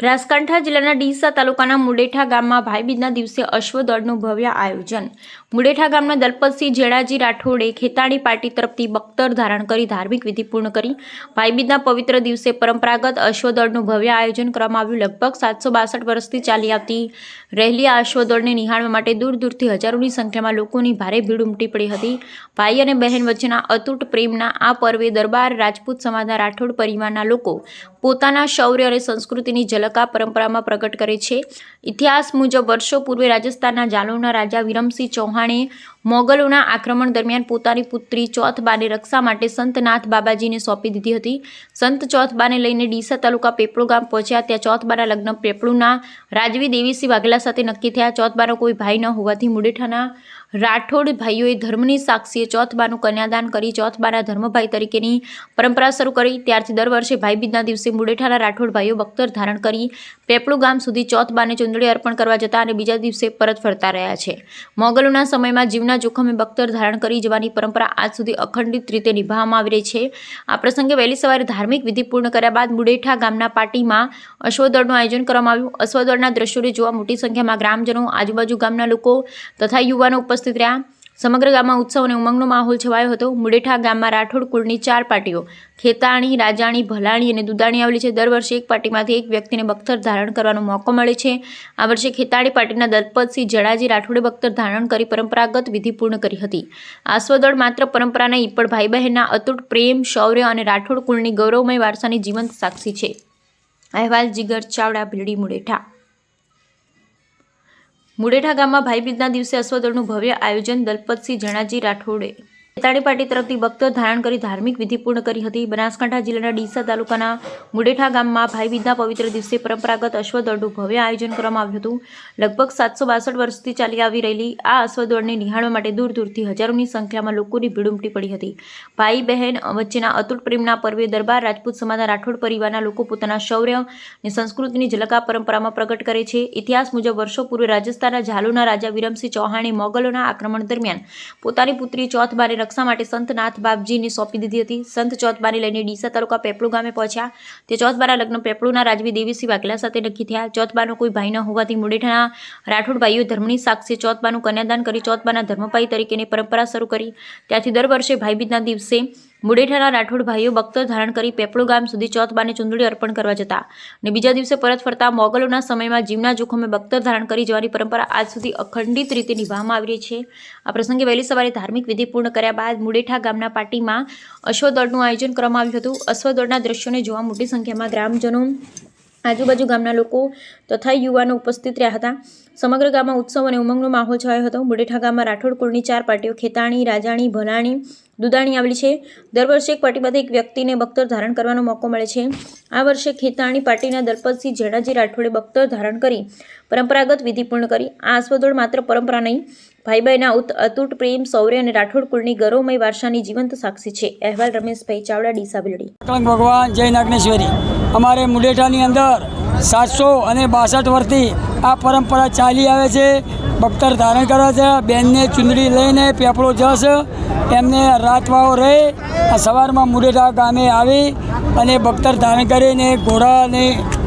બનાસકાંઠા જિલ્લાના ડીસા તાલુકાના મુડેઠા ગામમાં ભાઈબીજના દિવસે અશ્વદળનું ભવ્ય આયોજન। મુડેઠા ગામના દલપતસિંહ જેણાજી રાઠોડે ખેતાણી પાર્ટી તરફથી બખ્તર ધારણ કરી ધાર્મિક વિધિ પૂર્ણ કરી ભાઈબીજના પવિત્ર દિવસે પરંપરાગત અશ્વદળનું ભવ્ય આયોજન કરવામાં આવ્યું। લગભગ 762 વર્ષથી ચાલી આવતી રહેલી આ અશ્વદળને નિહાળવા માટે દૂર દૂરથી હજારોની સંખ્યામાં લોકોની ભારે ભીડ ઉમટી પડી હતી। ભાઈ અને બહેન વચ્ચેના અતૂટ પ્રેમના આ પર્વે દરબાર રાજપૂત સમાજના રાઠોડ પરિવારના લોકો પોતાના શૌર્ય અને સંસ્કૃતિની ઝલક આ પરંપરામાં પ્રગટ કરે છે। ઇતિહાસ મુજબ વર્ષો પૂર્વે રાજસ્થાનના જાલોરના રાજા વિરમસિંહ ચૌહાણે મોગલોના આક્રમણ દરમિયાન પોતાની પુત્રી ચોથબાને રક્ષા માટે સંત નાથ બાબાજીને સોંપી દીધી હતી। સંત ચોથબાને લઈને ડીસા તાલુકા પેપળુ ગામ પહોંચ્યા। ત્યાં ચોથબાના લગ્ન પેપળુના રાજવી દેવીસિંહ વાઘેલા સાથે નક્કી થયા। ચોથબાનો કોઈ ભાઈ ન હોવાથી મુડેઠાના રાઠોડ ભાઈઓએ ધર્મની સાક્ષીએ ચોથબાનું કન્યાદાન કરી ચોથબાના ધર્મભાઈ તરીકેની પરંપરા શરૂ કરી। ત્યારથી દર વર્ષે ભાઈબીજના દિવસે મુડેઠાના રાઠોડ ભાઈઓ બખ્તર ધારણ કરી પેપળુ ગામ સુધી ચોથબાને ચુંદડી અર્પણ કરવા જતા અને બીજા દિવસે પરત ફરતા રહ્યા છે। મોગલોના સમયમાં જીવના જોખમે બખ્તર ધારણ કરી જવાની પરંપરા આજ સુધી અખંડિત રીતે નિભાવવામાં આવી રહી છે। આ પ્રસંગે વહેલી સવારે ધાર્મિક વિધિ પૂર્ણ કર્યા બાદ મુડેઠા ગામના પાટીમાં અશ્વદળનું આયોજન કરવામાં આવ્યું। અશ્વદળના દ્રશ્યોને જોવા મોટી સંખ્યામાં ગ્રામજનો આજુબાજુ ગામના લોકો તથા યુવાનો ઉપસ્થિત રહ્યા। સમગ્ર ગામમાં ઉત્સવ અને ઉમંગનો માહોલ છવાયો હતો। મુડેઠા ગામમાં રાઠોડ કુળની 4 પાર્ટીઓ ખેતાણી, રાજાણી, ભલાણી અને દુદાણી આવેલી છે। દર વર્ષે એક પાર્ટીમાંથી એક વ્યક્તિને બખ્તર ધારણ કરવાનો મોકો મળે છે। આ વર્ષે ખેતાણી પાર્ટીના દલપતસિંહ જેણાજી રાઠોડે બખ્તર ધારણ કરી પરંપરાગત વિધિ પૂર્ણ કરી હતી। આ અશ્વદળ માત્ર પરંપરા નહીં પણ ભાઈ બહેનના અતૂટ પ્રેમ, શૌર્ય અને રાઠોડ કુળની ગૌરવમય વારસાની જીવંત સાક્ષી છે। અહેવાલ જીગર ચાવડા, ભીલડી, મુડેઠા। મુડેઠા ગામમાં ભાઈબીજના દિવસે અશ્વદળનું ભવ્ય આયોજન। દલપતસિંહ જેણાજી રાઠોડે ખેતાણી પાર્ટી તરફથી બખ્તર ધારણ કરી ધાર્મિક વિધિ પૂર્ણ કરી હતી। બનાસકાંઠા જિલ્લાના ડીસા તાલુકાના મુડેઠા ગામમાં ભાઈબીજના પવિત્ર દિવસે પરંપરાગત અશ્વદળનું ભવ્ય આયોજન કરવામાં આવ્યું હતું। લગભગ 762 વર્ષથી ચાલી આવી રહેલી આ અશ્વદળને નિહાળવા માટે દૂર દૂરથી હજારોની સંખ્યામાં લોકોની ભીડ ઉમટી પડી હતી। ભાઈ બહેન વચ્ચેના અતૂટ પ્રેમના પર્વે દરબાર રાજપૂત સમાજના રાઠોડ પરિવારના લોકો પોતાના શૌર્ય અને સંસ્કૃતિની ઝલક આ પરંપરામાં પ્રગટ કરે છે। ઇતિહાસ મુજબ વર્ષો પૂર્વે રાજસ્થાનના જાલોરના રાજા વિરમસિંહ ચૌહાણે મોગલોના આક્રમણ દરમિયાન પોતાની પુત્રી ચોથબાને રક્ષા માટે સંત નાથ બાબાજીને સોંપી દીધી હતી। સંત ચોથબાને લઈને ડીસા તાલુકા પેપળુ ગામે પહોંચ્યા। તે ચોથબાના લગ્ન પેપળુના રાજવી દેવીસિંહ વાઘેલા સાથે નક્કી થયા। ચોથબાનો કોઈ ભાઈ ન હોવાથી મુડેઠાના રાઠોડ ભાઈઓએ ધર્મની સાક્ષીએ ચોથબાનું કન્યાદાન કરી ચોથબાના ધર્મભાઈ તરીકેની પરંપરા શરૂ કરી। ત્યારથી દર વર્ષે ભાઈબીજના દિવસે મુડેઠાના રાઠોડ ભાઈઓ બખ્તર ધારણ કરી પેપળુ ગામ સુધી ચોથબાને ચુંદડી અર્પણ કરવા જતા અને બીજા દિવસે પરત ફરતા। મોગલોના સમયમાં જીવના જોખમે બખ્તર ધારણ કરી જવાની પરંપરા આજ સુધી અખંડિત રીતે નિભાવવામાં આવી રહી છે। આ પ્રસંગે વહેલી સવારે ધાર્મિક વિધિ પૂર્ણ કર્યા બાદ મુડેઠા ગામના પાટીમાં અશ્વદળનું આયોજન કરવામાં આવ્યું હતું। અશ્વદળના દ્રશ્યોને જોવા મોટી સંખ્યામાં ગ્રામજનો, આજુબાજુ ગામના લોકો તથા યુવાનો ઉપસ્થિત રહ્યા હતા। સમગ્ર ગામમાં ઉત્સવ અને ઉમંગનો માહોલ છવાયો હતો। મુડેઠા ગામમાં રાઠોડ કુળની 4 પાર્ટીઓ ખેતાણી, રાજાણી, ભલાણી, દુદાણી આવેલી છે। દર વર્ષે એક પાર્ટીમાંથી એક વ્યક્તિને બખ્તર ધારણ કરવાનો મોકો મળે છે। આ વર્ષે ખેતાણી પાર્ટીના દલપતસિંહ જેણાજી રાઠોડે બખ્તર ધારણ કરી પરંપરાગત વિધિ પૂર્ણ કરી। આ અશ્વદળ માત્ર પરંપરા નહીં ભાઈ બહેનના અતૂટ પ્રેમ, શૌર્ય અને રાઠોડ કુળની ગૌરવમય વારસાની જીવંત સાક્ષી છે। અહેવાલ રમેશભાઈ ચાવડા, ડીસા, ભીલડી। ભગવાન જય નાગેશ્વરી। અમારે મુડેઠાની અંદર 762 વર્ષથી આ પરંપરા ચાલી આવે છે। બખ્તર ધારણ કરે છે, બેનને ચુંદડી લઈને પેપળો જશ એમને રાતવાઓ રહે સવારમાં મુડેઠા ગામે આવી અને બખ્તર ધારણ કરીને ઘોડા અને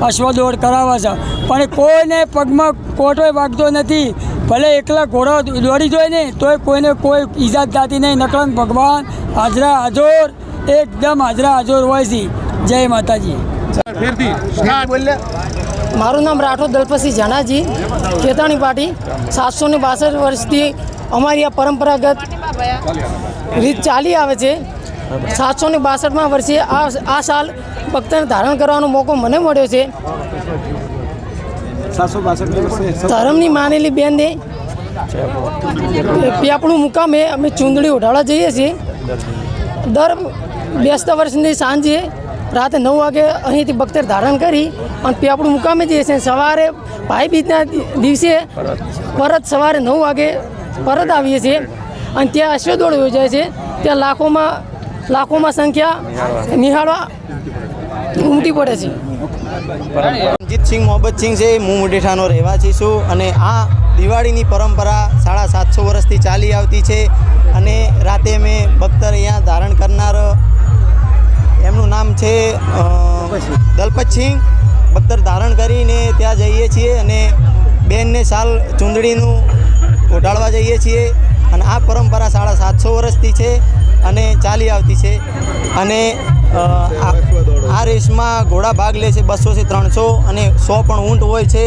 અશ્વદોડ કરાવે છે। પણ કોઈને પગમાં કોટોય વાગતો નથી। ભલે એકલા ઘોડો દોડી જાય ને તોય કોઈને કોઈ ઈજા થતી નહીં। નકળંગ ભગવાન હાજરા હાજર, એકદમ હાજરા હાજર હોય છે। જય માતાજી। મારું નામ રાઠોડ દલપતસિંહ જેણાજી, ખેતાણી પાર્ટી। 762 વર્ષથી અમારી આ પરંપરાગત રીત ચાલી આવે છે। 762માં વર્ષે આ સાલ બખ્તર ધારણ કરવાનો મોકો મને મળ્યો છે। ધર્મની માનેલી બેનને પેપળુ મુકામે અમે ચૂંદડી ઉઢાડવા જઈએ છીએ। દર બેસતા વર્ષની સાંજે રાતે 9 વાગે અહીંથી બખ્તર ધારણ કરી અને પેપળુ મુકામે જઈએ છીએ। સવારે ભાઈબીજના દિવસે પરત સવારે 9 વાગે પરત આવીએ છીએ અને ત્યાં અશ્વદોડ યોજાય છે। ત્યાં લાખોમાં સંખ્યા નિહાળવા ઉમટી પડે છે। રણજીતસિંહ મોહબ્બતસિંહ છે, હું મુડેઠાનો રહેવાસી છું અને આ દિવાળીની પરંપરા 750 વર્ષથી ચાલી આવતી છે અને રાતે અમે બખ્તર અહીંયા ધારણ કરનાર એમનું નામ છે દલપતસિંહ બખ્તર ધારણ કરીને ત્યાં જઈએ છીએ અને બેનને શાલ ચૂંદડીનું ઓઢાડવા જઈએ છીએ અને આ પરંપરા 750 વર્ષથી છે અને ચાલી આવતી છે. અને આ રેસમાં ઘોડા ભાગ લે છે 200 થી 300 અને 100 પણ ઊંટ હોય છે.